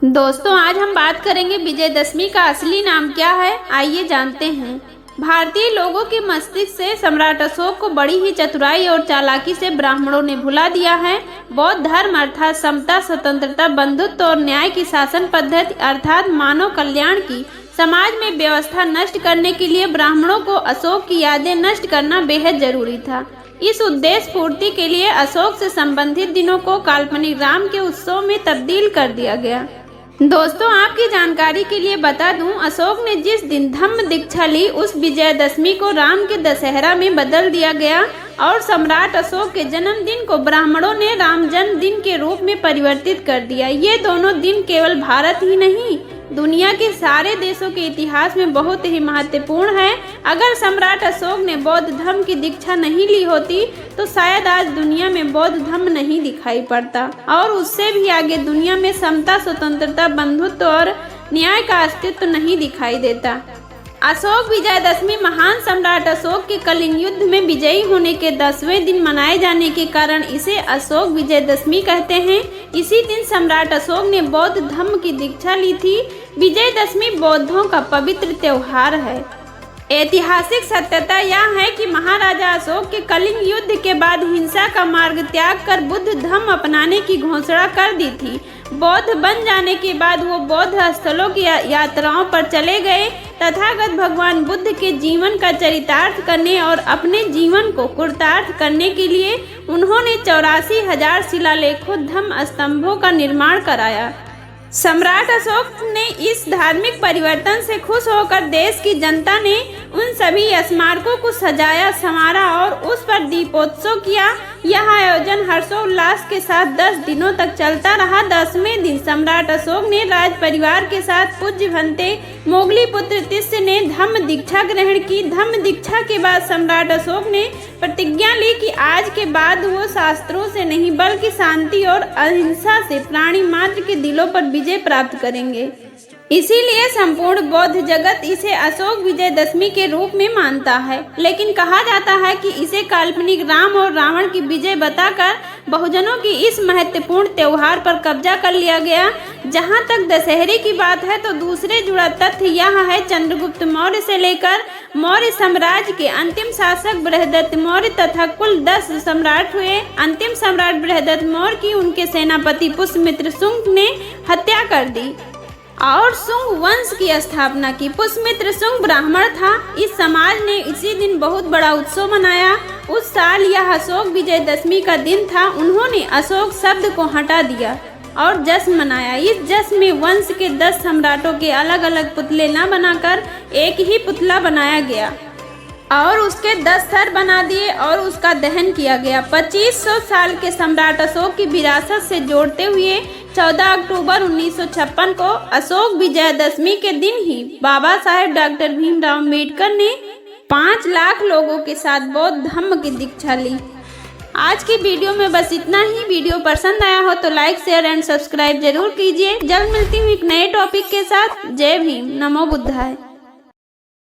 दोस्तों, आज हम बात करेंगे विजयदशमी का असली नाम क्या है। आइए जानते हैं। भारतीय लोगों के मस्तिष्क से सम्राट अशोक को बड़ी ही चतुराई और चालाकी से ब्राह्मणों ने भुला दिया है। बौद्ध धर्म अर्थात समता, स्वतंत्रता, बंधुत्व और न्याय की शासन पद्धति अर्थात मानव कल्याण की समाज में व्यवस्था नष्ट करने के लिए ब्राह्मणों को अशोक की यादें नष्ट करना बेहद जरूरी था। इस उद्देश्य पूर्ति के लिए अशोक से संबंधित दिनों को काल्पनिक राम के उत्सव में तब्दील कर दिया गया। दोस्तों, आपकी जानकारी के लिए बता दूं, अशोक ने जिस दिन धम्म दीक्षा ली उस विजयदशमी को राम के दशहरा में बदल दिया गया और सम्राट अशोक के जन्मदिन को ब्राह्मणों ने राम जन्मदिन के रूप में परिवर्तित कर दिया। ये दोनों दिन केवल भारत ही नहीं, दुनिया के सारे देशों के इतिहास में बहुत ही महत्वपूर्ण है। अगर सम्राट अशोक ने बौद्ध धर्म की दीक्षा नहीं ली होती तो शायद आज दुनिया में बौद्ध धर्म नहीं दिखाई पड़ता और उससे भी आगे दुनिया में समता, स्वतंत्रता, बंधुत्व और न्याय का अस्तित्व नहीं दिखाई देता। अशोक विजयदशमी महान सम्राट अशोक के कलिंग युद्ध में विजयी होने के 10वें दिन मनाए जाने के कारण इसे अशोक विजयदशमी कहते हैं। इसी दिन सम्राट अशोक ने बौद्ध धर्म की दीक्षा ली थी। विजयदशमी बौद्धों का पवित्र त्योहार है। ऐतिहासिक सत्यता यह है कि महाराजा अशोक के कलिंग युद्ध के बाद हिंसा का मार्ग त्याग कर बुद्ध धर्म अपनाने की घोषणा कर दी थी। बौद्ध बन जाने के बाद वो बौद्ध स्थलों की यात्राओं पर चले गए। तथागत भगवान बुद्ध के जीवन का चरितार्थ करने और अपने जीवन को कृतार्थ करने के लिए उन्होंने 84,000 शिलालेखों धम्म स्तंभों का निर्माण कराया। सम्राट अशोक ने इस धार्मिक परिवर्तन से खुश होकर देश की जनता ने उन सभी स्मारकों को सजाया, संवारा और उस पर दीपोत्सव किया। यह आयोजन हर्षोल्लास के साथ 10 दिनों तक चलता रहा। 10वें दिन सम्राट अशोक ने राज परिवार के साथ पूज्य भंते मोगली पुत्र तिस्य ने धम्म दीक्षा ग्रहण की। धम्म दीक्षा के बाद सम्राट अशोक ने प्रतिज्ञा ली कि आज के बाद वो शास्त्रों से नहीं बल्कि शांति और अहिंसा से प्राणी मात्र के दिलों पर विजय प्राप्त करेंगे। इसीलिए संपूर्ण बौद्ध जगत इसे अशोक विजयदशमी के रूप में मानता है। लेकिन कहा जाता है कि इसे काल्पनिक राम और रावण की विजय बताकर बहुजनों की इस महत्वपूर्ण त्योहार पर कब्जा कर लिया गया। जहां तक दशहरे की बात है तो दूसरे जुड़ा तथ्य यह है, चंद्रगुप्त मौर्य से लेकर मौर्य साम्राज्य के अंतिम शासक बृहदत्त मौर्य तथा कुल 10 सम्राट हुए। अंतिम सम्राट बृहदत्त मौर्य की उनके सेनापति पुष्यमित्र शुंग ने हत्या कर दी और शुंग वंश की स्थापना की। पुष्यमित्र शुंग ब्राह्मण था। इस समाज ने इसी दिन बहुत बड़ा उत्सव मनाया। उस साल यह अशोक विजयदशमी का दिन था। उन्होंने अशोक शब्द को हटा दिया और जश्न मनाया। इस जश्न में वंश के 10 सम्राटों के अलग अलग पुतले न बनाकर एक ही पुतला बनाया गया और उसके 10 सर बना दिए और उसका दहन किया गया। 2500 साल के सम्राट अशोक की विरासत से जोड़ते हुए 14 अक्टूबर 1956 को अशोक विजयदशमी के दिन ही बाबा साहेब डॉक्टर भीमराव अम्बेडकर ने 5 लाख लोगों के साथ बौद्ध धर्म की दीक्षा ली। आज की वीडियो में बस इतना ही। वीडियो पसंद आया हो तो लाइक, शेयर एंड सब्सक्राइब जरूर कीजिए। जल्द मिलती हूँ एक नए टॉपिक के साथ। जय भीम, नमो बुद्धाय।